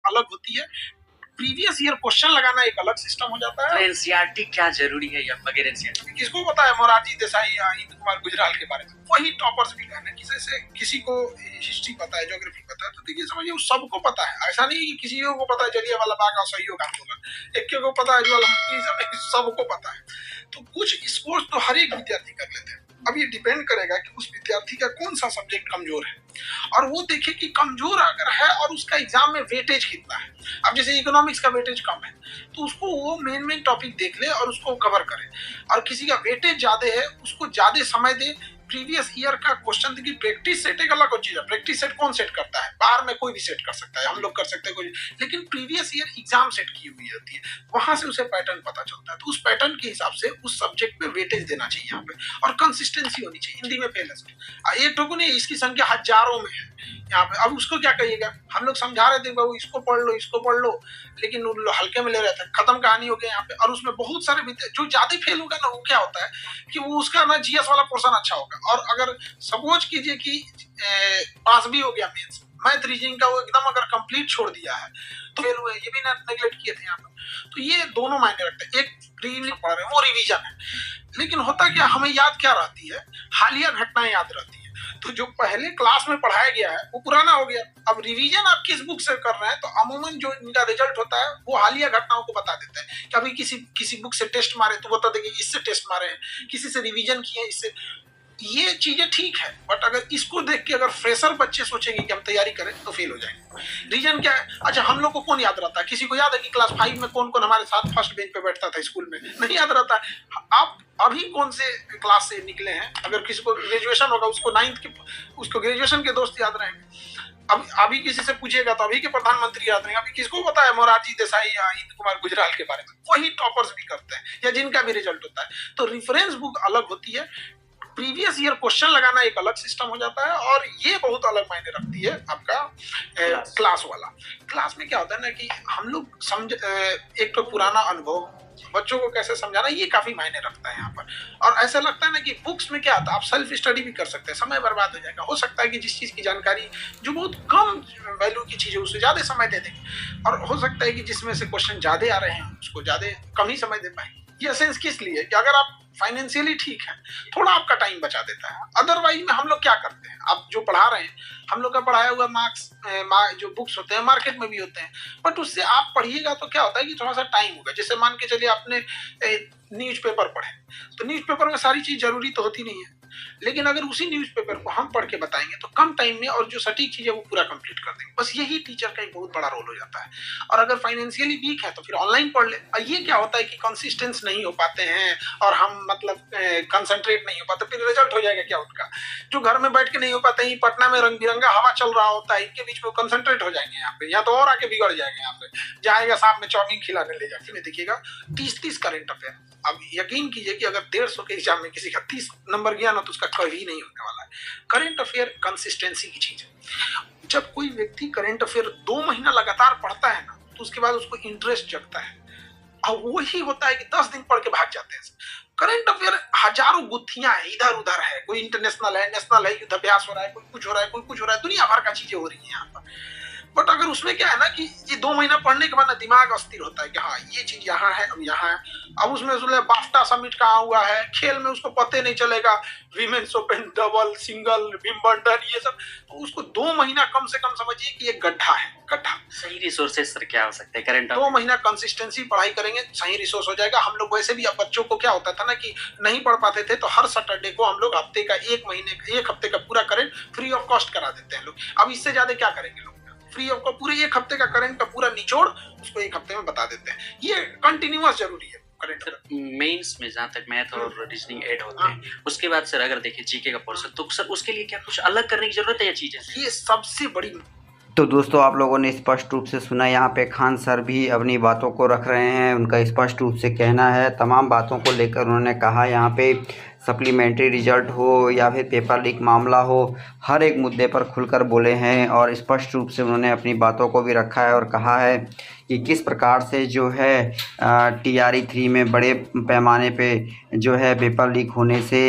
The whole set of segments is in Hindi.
अलग होती है, प्रीवियस ईयर क्वेश्चन लगाना एक अलग सिस्टम हो जाता है। तो एनसीईआरटी क्या जरूरी है या बगैर एनसीईआरटी? किसको पता है मोरारजी देसाई या इंदु कुमार गुजराल के बारे में? वही टॉपर्स भी कहना, किसी को हिस्ट्री पता है, ज्योग्राफी पता है, तो देखिए समझिए सबको पता है। ऐसा नहीं कि किसी को पता है जलियांवाला बाग और सहयोग आंदोलन, एक को पता है ज्वालामुखी, सबको पता है। तो कुछ स्कोर्स तो हर एक विद्यार्थी कर लेते हैं। अब ये डिपेंड करेगा कि उस विद्यार्थी का कौन सा सब्जेक्ट कमजोर है, और वो देखे कि कमजोर अगर है और उसका एग्जाम में वेटेज कितना है। अब जैसे इकोनॉमिक्स का वेटेज कम है तो उसको वो मेन टॉपिक देख ले और उसको कवर करे, और किसी का वेटेज ज्यादा है उसको ज्यादा समय दे। प्रीवियस ईयर का क्वेश्चन देखिए, प्रैक्टिस सेट एक अलग चीज है। प्रैक्टिस सेट कौन सेट करता है? बाहर में कोई भी सेट कर सकता है, हम लोग कर सकते हैं कोई, लेकिन प्रीवियस ईयर एग्जाम सेट की हुई होती है, वहां से उसे पैटर्न पता चलता है। तो उस पैटर्न के हिसाब से उस सब्जेक्ट पे वेटेज देना चाहिए यहाँ पे, और कंसिस्टेंसी होनी चाहिए। हिंदी में फेल है एक ठोको नहीं, इसकी संख्या हजारों में है यहाँ पे। अब उसको क्या कहिएगा? हम लोग समझा रहे थे बाबू इसको पढ़ लो, इसको पढ़ लो, लेकिन हल्के में ले रहे थे, खत्म कहानी हो गई यहाँ पे। और उसमें बहुत सारे जो ज्यादा फेल होगा ना, वो क्या होता है कि वो उसका ना जीएस वाला पोर्शन अच्छा होगा, और अगर सपोज कीजिए कि पास भी हो गया मेंस, मैथ रीजनिंग का वो एकदम अगर कंप्लीट छोड़ दिया है तो फेल हुए, ये भी ना नेगलेक्ट किए थे यहाँ पर। तो ये दोनों मायने रखते हैं। एक प्रीलिम पढ़ रहे हैं वो रिवीजन है, लेकिन होता क्या, हमें याद क्या रहती है? हालिया घटनाएं याद रहती है। तो जो पहले क्लास में पढ़ाया गया है वो पुराना हो गया। अब रिवीजन आप किस बुक से कर रहे हैं, तो अमूमन जो इनका रिजल्ट होता है वो हालिया घटनाओं को बता देते हैं कि अभी किसी बुक से टेस्ट मारे तो बता देंगे इससे टेस्ट मारे हैं, किसी से रिवीजन किए इससे। ये चीजें ठीक है, बट अगर इसको देख के अगर फ्रेशर बच्चे सोचेंगे कि हम तैयारी करें तो फेल हो जाएंगे। रीजन क्या है? अच्छा, हम लोग को कौन याद रहता है? किसी को याद है कि क्लास 5 में कौन कौन हमारे साथ फर्स्ट बेंच पे बैठता था स्कूल में? नहीं याद रहता है। आप अभी कौन से क्लास से निकले हैं? अगर किसी को ग्रेजुएशन होगा उसको उसको ग्रेजुएशन के दोस्त याद रहेंगे। अभी किसी से पूछेगा तो अभी के प्रधानमंत्री याद रहेंगे। अभी किसको पता है मोरारजी देसाई या इंदु कुमार गुजराल के बारे में? वही टॉपर्स भी करते हैं या जिनका भी रिजल्ट होता है। तो रेफरेंस बुक अलग होती है, प्रीवियस ईयर क्वेश्चन लगाना एक अलग सिस्टम हो जाता है, और ये बहुत अलग मायने रखती है आपका क्लास वाला। क्लास में क्या होता है ना कि हम लोग एक तो पुराना अनुभव बच्चों को कैसे समझाना, ये काफी मायने रखता है यहाँ पर। और ऐसा लगता है ना कि बुक्स में क्या आता है, आप सेल्फ स्टडी भी कर सकते हैं, समय बर्बाद हो जाएगा। हो सकता है कि जिस चीज की जानकारी जो बहुत कम वैल्यू की चीज है उससे ज्यादा समय दे देंगे, और हो सकता है कि जिसमें से क्वेश्चन ज्यादा आ रहे हैं उसको ज्यादा कम ही समय दे पाएंगे। ये सेंस किस लिए कि अगर आप फाइनेंशियली ठीक है, थोड़ा आपका टाइम बचा देता है। अदरवाइज में हम लोग क्या करते हैं, आप जो पढ़ा रहे हैं, हम लोग का पढ़ाया हुआ मार्क्स जो बुक्स होते हैं मार्केट में भी होते हैं, बट उससे आप पढ़िएगा तो क्या होता है कि थोड़ा सा टाइम होगा। जैसे मान के चलिए आपने न्यूज़पेपर पढ़े, तो न्यूज़पेपर में सारी चीज जरूरी तो होती नहीं है, लेकिन अगर उसी न्यूज़पेपर को हम पढ़ के बताएंगे तो कम टाइम में और जो सटीक चीज है वो पूरा कंप्लीट कर देंगे। बस यही टीचर का एक बहुत बड़ा रोल हो जाता है। और अगर फाइनेंशियली वीक है तो फिर ऑनलाइन पढ़ ले। और ये क्या होता है कि कंसिस्टेंस नहीं हो पाते हैं, और हम मतलब कंसंट्रेट नहीं हो पाते, फिर रिजल्ट हो जाएगा क्या उनका? जो घर में बैठ के नहीं हो पाते हैं, पटना में रंग बिरंगा हवा चल रहा होता है, इनके बीच में कंसंट्रेट हो जाएंगे यहाँ पे, या तो और आके बिगड़ जाएंगे। यहाँ पे जाएगा साहब में चाउमीन खिलाने ले जाके, देखिएगा 30-30 करेंट अफेयर। अब यकीन कीजिए कि अगर 150 के एग्जाम में किसी का 30 नंबर गया ना तो उसका कभी नहीं होने वाला है। करंट अफेयर कंसिस्टेंसी की चीज है। जब कोई व्यक्ति करंट अफेयर 2 महीना लगातार पढ़ता है ना, तो उसके बाद उसको इंटरेस्ट जगता है, और वही होता है कि 10 दिन पढ़ के भाग जाते हैं। करंट अफेयर हजारों गुत्थियां हैं, इधर उधर है, कोई इंटरनेशनल है, नेशनल है, युद्धाभ्यास हो रहा है, कोई कुछ हो रहा है, कोई कुछ हो रहा है, दुनिया भर का चीजें हो रही है यहाँ पर। बट अगर उसमें क्या है ना कि ये 2 महीना पढ़ने के बाद ना दिमाग अस्थिर होता है कि हाँ ये चीज यहाँ है, अब यहाँ है। अब उसमें बाफ्टा समिट कहाँ हुआ है, खेल में उसको पता नहीं चलेगा, women's open, double, single, Wimbledon, ये सब। तो उसको 2 महीना कम से कम समझिए कि एक गड्ढा है, गड्ढा। सही रिसोर्सेज सर क्या हो सकते हैं करंट? 2 महीना कंसिस्टेंसी पढ़ाई करेंगे, सही रिसोर्स हो जाएगा। हम लोग वैसे भी अब बच्चों को क्या होता था ना कि नहीं पढ़ पाते थे, तो हर सैटरडे को हम लोग हफ्ते का 1 हफ्ते का पूरा करंट फ्री ऑफ कॉस्ट करा देते हैं लोग। अब इससे ज्यादा क्या करेंगे लोग? फ्री ऑफ पूरे 1 हफ्ते का करंट का पूरा निचोड़ उसको 1 हफ्ते में बता देते हैं। ये कंटिन्यूअस जरूरी है। मेंस में जहाँ तक मैथ और रीजनिंग ऐड होते हैं, उसके बाद सर अगर देखें जीके का पोर्शन, तो सर उसके लिए क्या कुछ अलग करने की जरूरत है या चीजें? ये सबसे बड़ी। तो दोस्तों आप लोगों ने स्पष्ट रूप से सुना, यहाँ पे खान सर भी अपनी बातों को रख रहे हैं। उनका स्पष्ट रूप से कहना है, तमाम बातों को लेकर उन्होंने कहा यहाँ पे सप्लीमेंट्री रिजल्ट हो या फिर पेपर लीक मामला हो, हर एक मुद्दे पर खुलकर बोले हैं और स्पष्ट रूप से उन्होंने अपनी बातों को भी रखा है और कहा है कि किस प्रकार से जो है TRE 3 में बड़े पैमाने पे जो है पेपर लीक होने से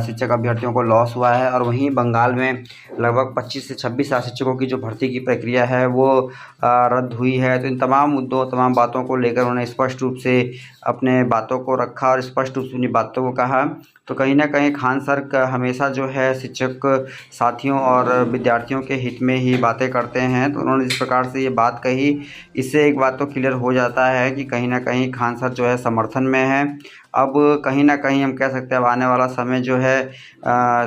शिक्षक अभ्यर्थियों को लॉस हुआ है। और वहीं बंगाल में लगभग 25 से 26 शिक्षकों की जो भर्ती की प्रक्रिया है वो रद्द हुई है। तो इन तमाम मुद्दों, तमाम बातों को लेकर उन्होंने स्पष्ट रूप से अपने बातों को रखा और स्पष्ट रूप से अपनी बातों को कहा। तो कहीं ना कहीं खान सर का हमेशा जो है शिक्षक साथियों और विद्यार्थियों के हित में ही बातें करते हैं। तो उन्होंने जिस प्रकार से ये बात कही, इससे एक बात तो क्लियर हो जाता है कि कहीं ना कहीं खान सर जो है समर्थन में है। अब कहीं ना कहीं हम कह सकते हैं अब आने वाला समय जो है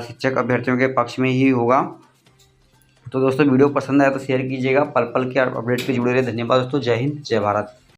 शिक्षक अभ्यर्थियों के पक्ष में ही होगा। तो दोस्तों वीडियो पसंद आया तो शेयर कीजिएगा। पल पल के अपडेट पे जुड़े रहे। धन्यवाद दोस्तों। जय हिंद, जय भारत।